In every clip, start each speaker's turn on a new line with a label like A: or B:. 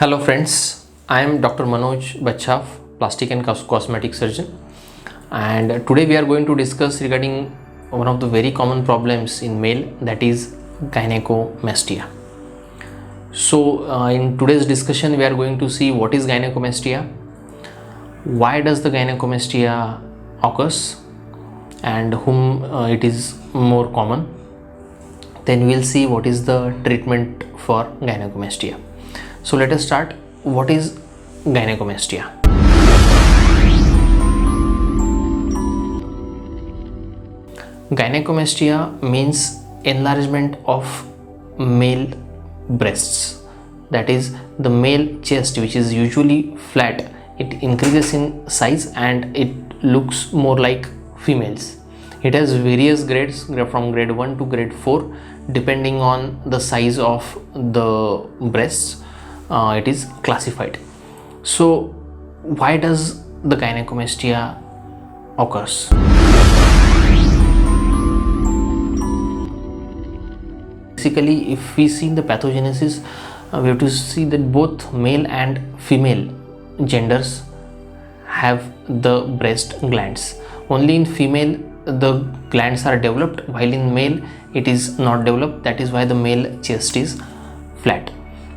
A: Hello friends, I am Dr. Manoj Bachchav, plastic and cosmetic surgeon, and today we are going to discuss regarding one of the very common problems in male, that is gynecomastia. So in today's discussion we are going to see what is gynecomastia, why does the gynecomastia occurs, and whom it is more common. Then we will see what is the treatment for gynecomastia. So let us start. What is gynecomastia? Gynecomastia means enlargement of male breasts, that is the male chest, which is usually flat, it increases in size and it looks more like females. It has various grades from grade 1 to grade 4 depending on the size of the breasts. It is classified. So why does the gynecomastia occurs? Basically, if we see the pathogenesis, we have to see that both male and female genders have the breast glands. Only in female the glands are developed, while in male it is not developed. That is why the male chest is flat.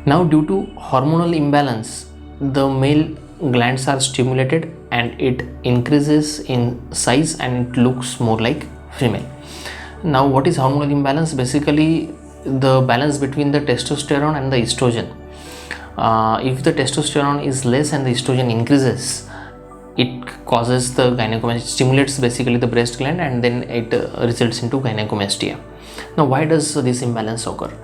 A: Now, due to hormonal imbalance, the male glands are stimulated and it increases in size and it looks more like female. Now, what is hormonal imbalance? Basically, the balance between the testosterone and the estrogen. If the testosterone is less and the estrogen increases, it causes the gynecomastia, stimulates basically the breast gland, and then it results into gynecomastia. Now, why does this imbalance occur?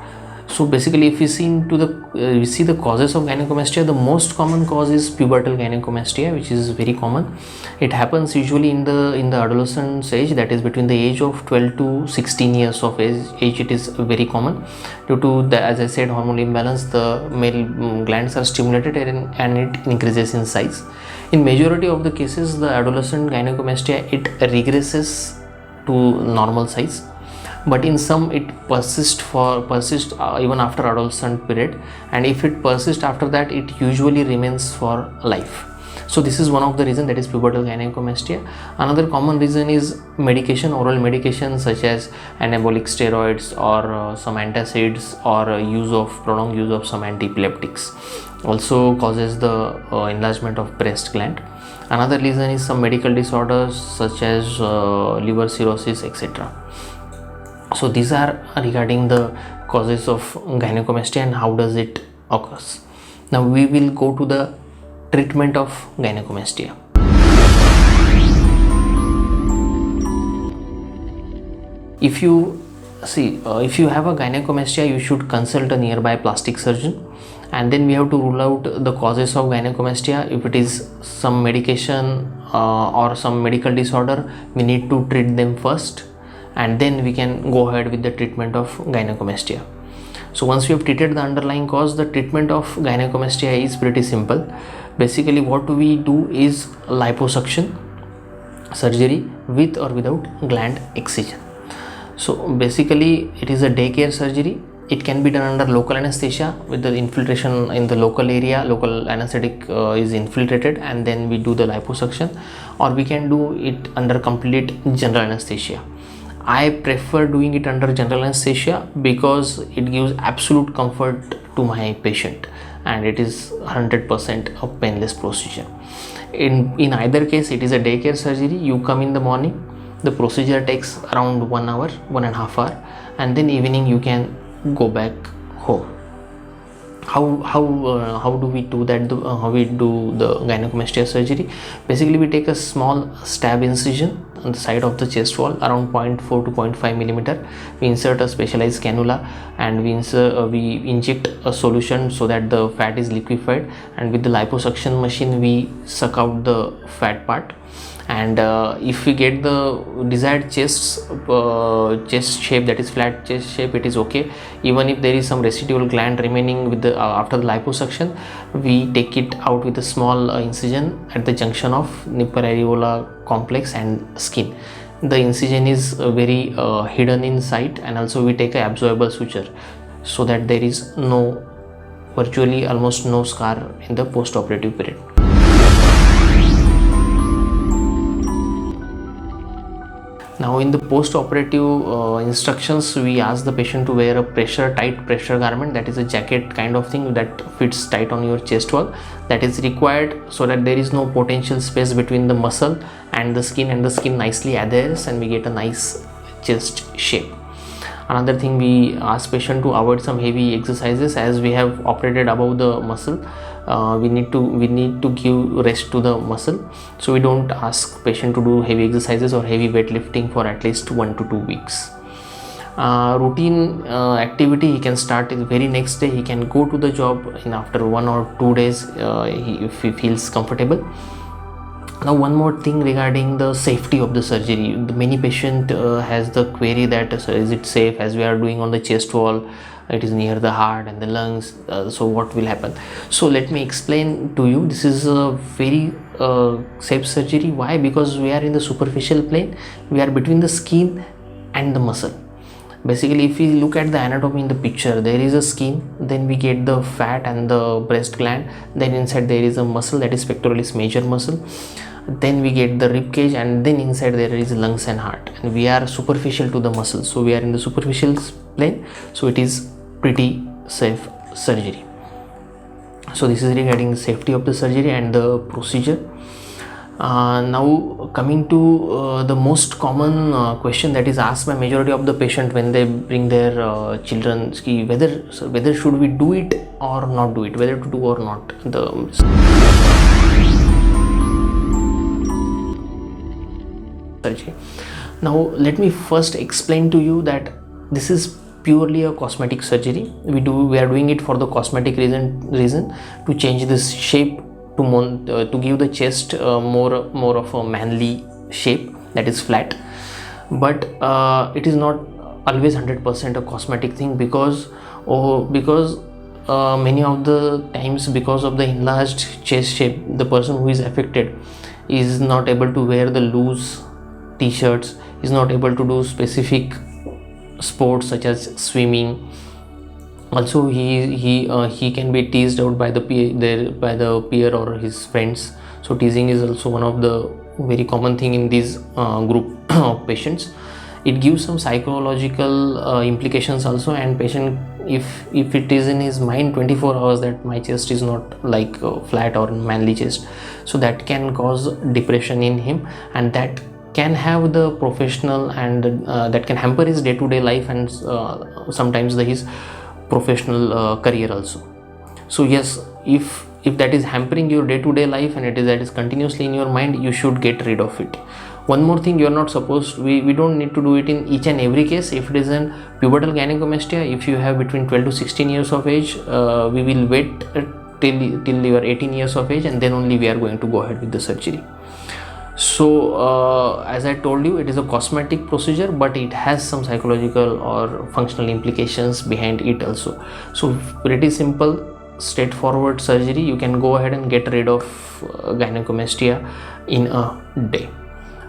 A: So basically, if we see the causes of gynecomastia, the most common cause is pubertal gynecomastia, which is very common. It happens usually in the adolescent age, that is between the age of 12 to 16 years of age. It is very common due to the, as I said, hormonal imbalance. The male glands are stimulated and it increases in size. In majority of the cases, the adolescent gynecomastia, it regresses to normal size, but in some it persists even after adolescent period, and if it persists after that, it usually remains for life. So this is one of the reasons, that is pubertal gynecomastia. Another common reason is medication, oral medication such as anabolic steroids or some antacids, or prolonged use of some antiepileptics also causes the enlargement of breast gland. Another reason is some medical disorders such as liver cirrhosis, etc. So these are regarding the causes of gynecomastia and how does it occurs. Now we will go to the treatment of gynecomastia. If you have a gynecomastia, you should consult a nearby plastic surgeon, and then we have to rule out the causes of gynecomastia. If it is some medication or some medical disorder, we need to treat them first, and then we can go ahead with the treatment of gynecomastia. So once we have treated the underlying cause, the treatment of gynecomastia is pretty simple. Basically, what we do is liposuction surgery with or without gland excision. So basically, it is a daycare surgery. It can be done under local anesthesia with the infiltration in the local area. Local anesthetic is infiltrated, and then we do the liposuction, or we can do it under complete general anesthesia. I prefer doing it under general anesthesia because it gives absolute comfort to my patient, and it is 100% a painless procedure. In either case, it is a daycare surgery. You come in the morning, the procedure takes around 1 hour, 1.5 hours, and then evening you can go back home. How do we do that? How we do the gynecomastia surgery? Basically, we take a small stab incision on the side of the chest wall around 0.4 to 0.5 millimeter. We insert a specialized cannula, and we inject a solution so that the fat is liquefied, and with the liposuction machine we suck out the fat part. And if we get the desired chest shape, that is flat chest shape, it is okay. Even if there is some residual gland remaining with the after the liposuction, we take it out with a small incision at the junction of nipple areola complex and skin. The incision is very hidden in sight, and also we take a absorbable suture so that there is no virtually almost no scar in the post-operative period. Now in the post-operative instructions, we ask the patient to wear a tight pressure garment, that is a jacket kind of thing that fits tight on your chest wall. That is required so that there is no potential space between the muscle and the skin nicely adheres and we get a nice chest shape. Another thing, we ask patient to avoid some heavy exercises. As we have operated above the muscle, we need to give rest to the muscle, so we don't ask patient to do heavy exercises or heavy weightlifting for at least 1 to 2 weeks. Routine activity he can start the very next day. He can go to the job in after 1 or 2 days if he feels comfortable. Now one more thing regarding the safety of the surgery. Many patient has the query that is it safe, as we are doing on the chest wall, it is near the heart and the lungs, so what will happen? So let me explain to you. This is a very safe surgery. Why? Because we are in the superficial plane, we are between the skin and the muscle. Basically, if we look at the anatomy in the picture, there is a skin, then we get the fat and the breast gland, then inside there is a muscle, that is pectoralis major muscle, then we get the rib cage, and then inside there is lungs and heart, and we are superficial to the muscle, so we are in the superficial plane, so it is pretty safe surgery. So this is regarding the safety of the surgery and the procedure. Now coming to the most common question that is asked by majority of the patient when they bring their children, whether should we do it or not do it, whether to do or not the surgery. Now let me first explain to you that this is purely a cosmetic surgery. We are doing it for the cosmetic reason to change this shape, to give the chest more of a manly shape, that is flat. But it is not always 100% a cosmetic thing, because many of the times, because of the enlarged chest shape, the person who is affected is not able to wear the loose t-shirts, is not able to do specific sports such as swimming. Also he can be teased out by the peer or his friends. So teasing is also one of the very common thing in this group of patients. It gives some psychological implications also, and patient, if it is in his mind 24 hours that my chest is not like flat or manly chest, so that can cause depression in him, and that can have the professional and that can hamper his day-to-day life and sometimes his professional career also. So yes, if that is hampering your day-to-day life and that is continuously in your mind, you should get rid of it. One more thing, you are not supposed, we don't need to do it in each and every case. If it is an pubertal gynecomastia, if you have between 12 to 16 years of age, we will wait till you are 18 years of age, and then only we are going to go ahead with the surgery. So as I told you, it is a cosmetic procedure, but it has some psychological or functional implications behind it also. So pretty simple, straightforward surgery. You can go ahead and get rid of gynecomastia in a day.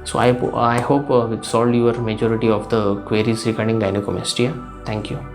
A: So I hope we've solved your majority of the queries regarding gynecomastia. Thank you.